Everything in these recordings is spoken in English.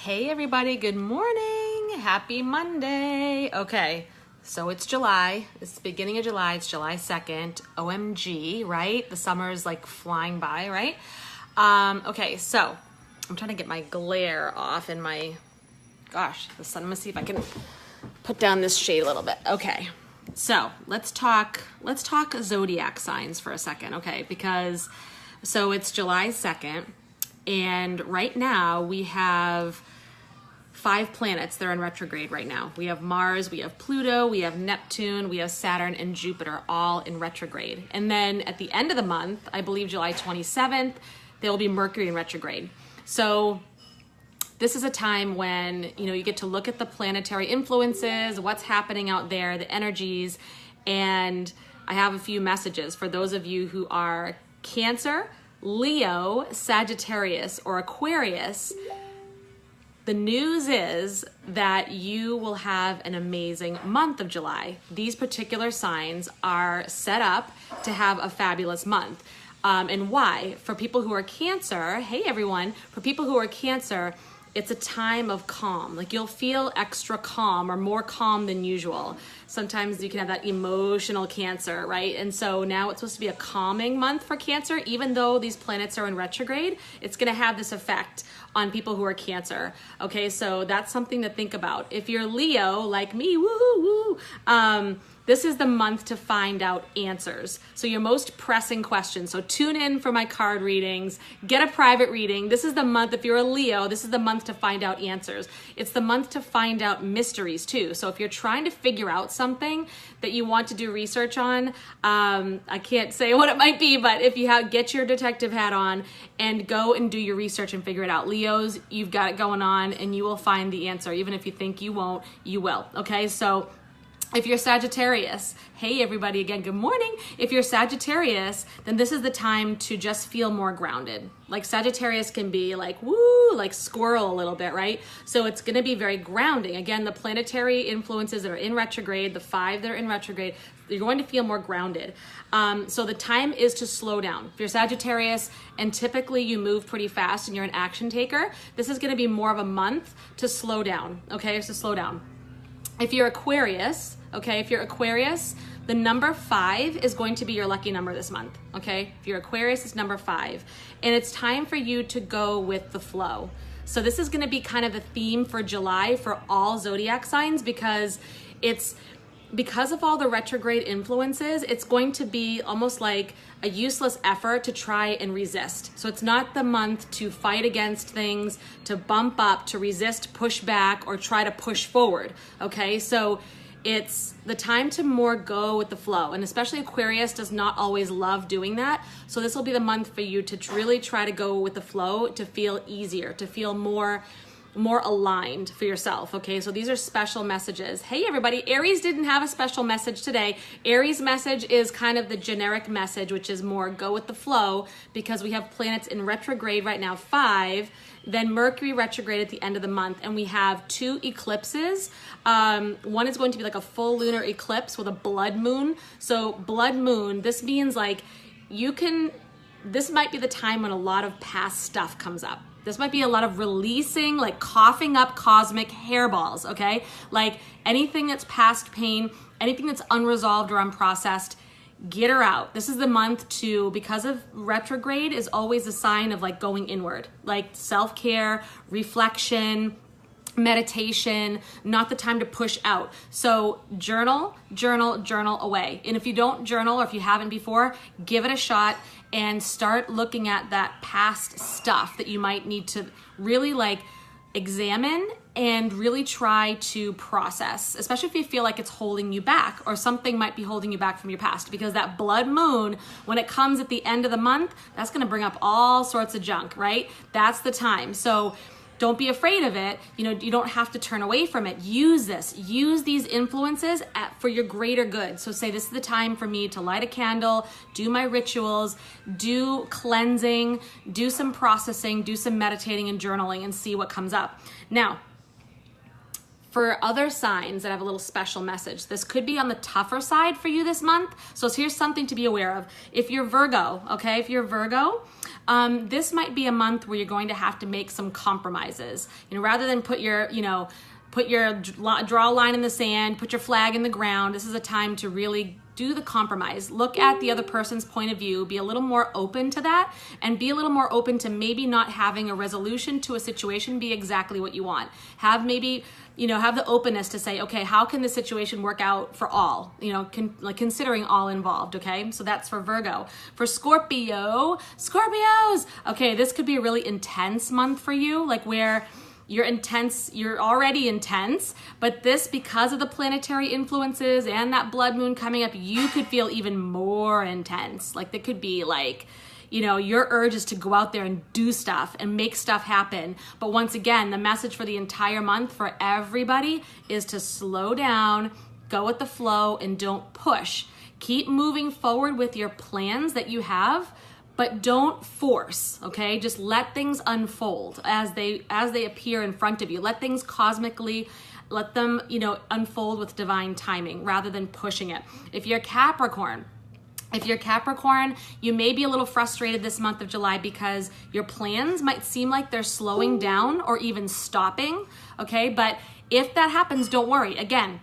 Hey everybody, good morning. Happy Monday. Okay, so it's July. It's the beginning of July. It's July 2nd. OMG, right? The summer is like flying by, right? Okay, so I'm trying to get my glare off in my, the sun. I'm gonna see if I can put down this shade a little bit. Okay, so let's talk zodiac signs for a second, okay? Because, so it's July 2nd. And right now we have 5 planets that are in retrograde right now. We have Mars, we have Pluto, we have Neptune, we have Saturn and Jupiter all in retrograde. And then at the end of the month, I believe July 27th, there will be Mercury in retrograde. So this is a time when, you get to look at the planetary influences, what's happening out there, the energies, and I have a few messages for those of you who are Cancer, Leo, Sagittarius, or Aquarius. The news is that you will have an amazing month of July. These particular signs are set up to have a fabulous month. And why? For people who are Cancer, hey everyone, for people who are Cancer, it's a time of calm. Like you'll feel extra calm or more calm than usual. Sometimes you can have that emotional Cancer, right? And so now it's supposed to be a calming month for Cancer. Even though these planets are in retrograde, it's gonna have this effect on people who are Cancer. Okay, so that's something to think about. If you're Leo, like me, woohoo, woo, this is the month to find out answers. So your most pressing questions. So tune in for my card readings, get a private reading. This is the month, if you're a Leo, this is the month to find out answers. It's the month to find out mysteries too. So if you're trying to figure out something that you want to do research on, I can't say what it might be, but if you get your detective hat on and go and do your research and figure it out. Leos, you've got it going on and you will find the answer. Even if you think you won't, you will, okay? So if you're Sagittarius, hey everybody again, good morning. If you're Sagittarius, then this is the time to just feel more grounded. Like Sagittarius can be like, woo, like squirrel a little bit, right? So it's gonna be very grounding. Again, the planetary influences that are in retrograde, the 5 that are in retrograde, you're going to feel more grounded. So the time is to slow down. If you're Sagittarius and typically you move pretty fast and you're an action taker, this is gonna be more of a month to slow down, okay? So slow down. If you're Aquarius, the number 5 is going to be your lucky number this month, okay? If you're Aquarius, it's number 5. And it's time for you to go with the flow. So this is gonna be kind of the theme for July for all zodiac signs because of all the retrograde influences, it's going to be almost like a useless effort to try and resist. So it's not the month to fight against things, to bump up, to resist, push back, or try to push forward, okay? So it's the time to more go with the flow. And especially Aquarius does not always love doing that. So this will be the month for you to really try to go with the flow, to feel easier, to feel more aligned for yourself, okay? So these are special messages. Hey everybody, Aries didn't have a special message today. Aries message is kind of the generic message, which is more go with the flow because we have planets in retrograde right now, 5, then Mercury retrograde at the end of the month, and we have 2 eclipses. One is going to be like a full lunar eclipse with a blood moon. So blood moon, this means like this might be the time when a lot of past stuff comes up. This might be a lot of releasing, like coughing up cosmic hairballs, okay? Like anything that's past pain, anything that's unresolved or unprocessed, get her out. This is the month because of retrograde is always a sign of like going inward, like self-care, reflection, meditation, not the time to push out. So journal away. And if you don't journal or if you haven't before, give it a shot and start looking at that past stuff that you might need to really like examine and really try to process, especially if you feel like it's holding you back or something might be holding you back from your past, because that blood moon, when it comes at the end of the month, that's going to bring up all sorts of junk, right? That's the time. So don't be afraid of it. You don't have to turn away from it. Use these influences for your greater good. So say this is the time for me to light a candle, do my rituals, do cleansing, do some processing, do some meditating and journaling and see what comes up. Now, For other signs that have a little special message, this could be on the tougher side for you this month. So here's something to be aware of. If you're Virgo, okay, if you're Virgo, this might be a month where you're going to have to make some compromises. Rather than draw a line in the sand, put your flag in the ground, this is a time to really do the compromise. Look at the other person's point of view, be a little more open to that, and be a little more open to maybe not having a resolution to a situation be exactly what you want. Have the openness to say, okay, how can this situation work out for all? Considering all involved, okay? So that's for Virgo. For Scorpios, okay, this could be a really intense month for you, like where you're already intense, but this, because of the planetary influences and that blood moon coming up, you could feel even more intense. Like there could be your urge is to go out there and do stuff and make stuff happen. But once again, the message for the entire month for everybody is to slow down, go with the flow, and don't push. Keep moving forward with your plans that you have, but don't force, okay? Just let things unfold as they appear in front of you. Let things cosmically, let them, unfold with divine timing rather than pushing it. If you're Capricorn, you may be a little frustrated this month of July because your plans might seem like they're slowing down or even stopping, okay? But if that happens, don't worry. Again,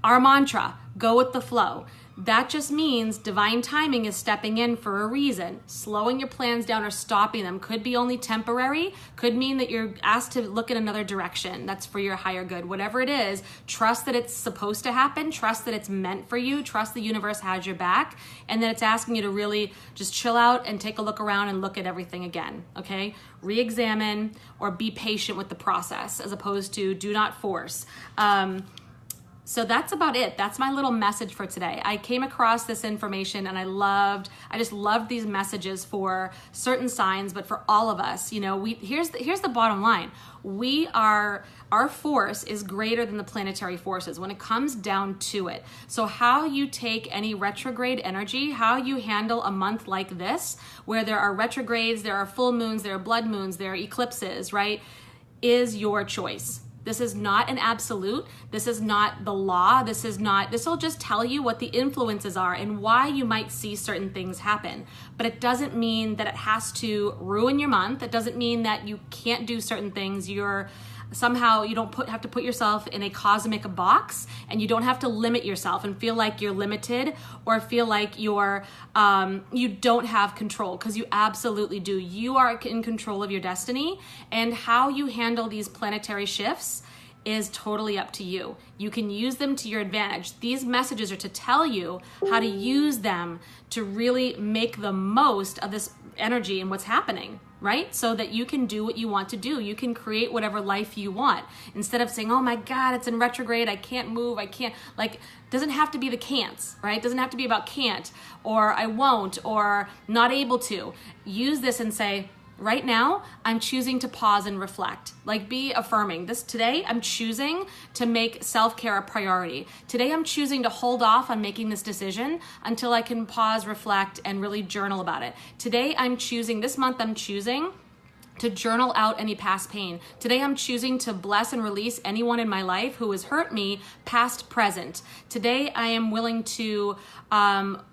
our mantra, go with the flow. That just means divine timing is stepping in for a reason. Slowing your plans down or stopping them could be only temporary, could mean that you're asked to look in another direction. That's for your higher good. Whatever it is, trust that it's supposed to happen, trust that it's meant for you, trust the universe has your back, and then it's asking you to really just chill out and take a look around and look at everything again, okay? Re-examine or be patient with the process as opposed to do not force. So that's about it. That's my little message for today. I came across this information and I just loved these messages for certain signs, but for all of us, here's the bottom line. Our force is greater than the planetary forces when it comes down to it. So how you take any retrograde energy, how you handle a month like this, where there are retrogrades, there are full moons, there are blood moons, there are eclipses, right, is your choice. This is not an absolute. This is not the law. This will just tell you what the influences are and why you might see certain things happen. But it doesn't mean that it has to ruin your month. It doesn't mean that you can't do certain things. You don't have to put yourself in a cosmic box, and you don't have to limit yourself and feel like you're limited or feel like you don't have control, because you absolutely do. You are in control of your destiny, and how you handle these planetary shifts is totally up to you. You can use them to your advantage. These messages are to tell you how to use them to really make the most of this energy and what's happening, right? So that you can do what you want to do. You can create whatever life you want. Instead of saying, oh my God, it's in retrograde, I can't move, doesn't have to be the can'ts, right? Doesn't have to be about can't, or I won't, or not able to. Use this and say, right now, I'm choosing to pause and reflect. Be affirming. Today, I'm choosing to make self-care a priority. Today, I'm choosing to hold off on making this decision until I can pause, reflect, and really journal about it. This month, I'm choosing to journal out any past pain. Today, I'm choosing to bless and release anyone in my life who has hurt me, past, present. Today, I am willing to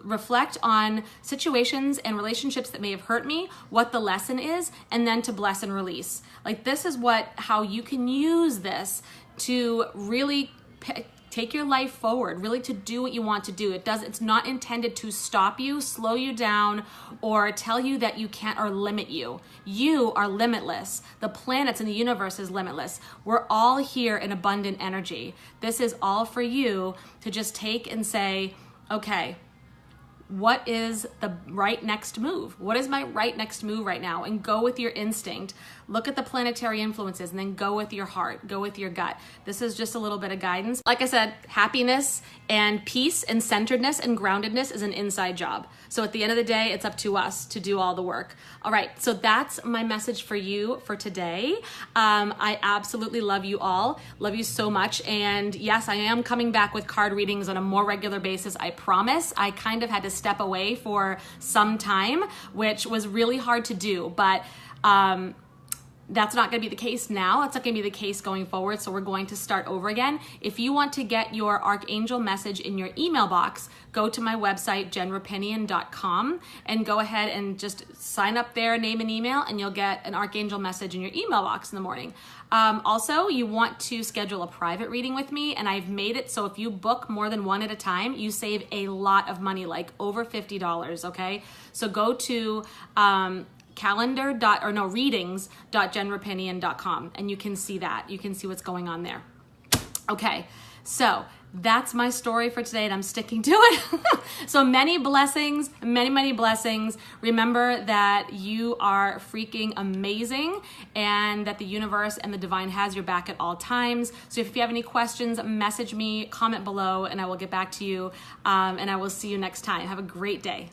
reflect on situations and relationships that may have hurt me, what the lesson is, and then to bless and release. This is how you can use this to really take your life forward, really to do what you want to do. It's not intended to stop you, slow you down, or tell you that you can't or limit you. You are limitless. The planets and the universe is limitless. We're all here in abundant energy. This is all for you to just take and say, okay, what is the right next move? What is my right next move right now? And go with your instinct. Look at the planetary influences and then go with your heart, go with your gut. This is just a little bit of guidance. Like I said, happiness and peace and centeredness and groundedness is an inside job. So at the end of the day, it's up to us to do all the work. All right, so that's my message for you for today. I absolutely love you all. Love you so much. And yes, I am coming back with card readings on a more regular basis, I promise. I kind of had to step away for some time, which was really hard to do, but That's not going to be the case now. That's not going to be the case going forward. So we're going to start over again. If you want to get your Archangel message in your email box, go to my website, jenrapinian.com, and go ahead and just sign up there, name and email, and you'll get an Archangel message in your email box in the morning. Also, you want to schedule a private reading with me, and I've made it so if you book more than one at a time, you save a lot of money, like over $50, okay? So go to readings.jenrapinian.com, and you can see that. You can see what's going on there. Okay, so that's my story for today, and I'm sticking to it. So many blessings, many, many blessings. Remember that you are freaking amazing, and that the universe and the divine has your back at all times. So if you have any questions, message me, comment below, and I will get back to you, and I will see you next time. Have a great day.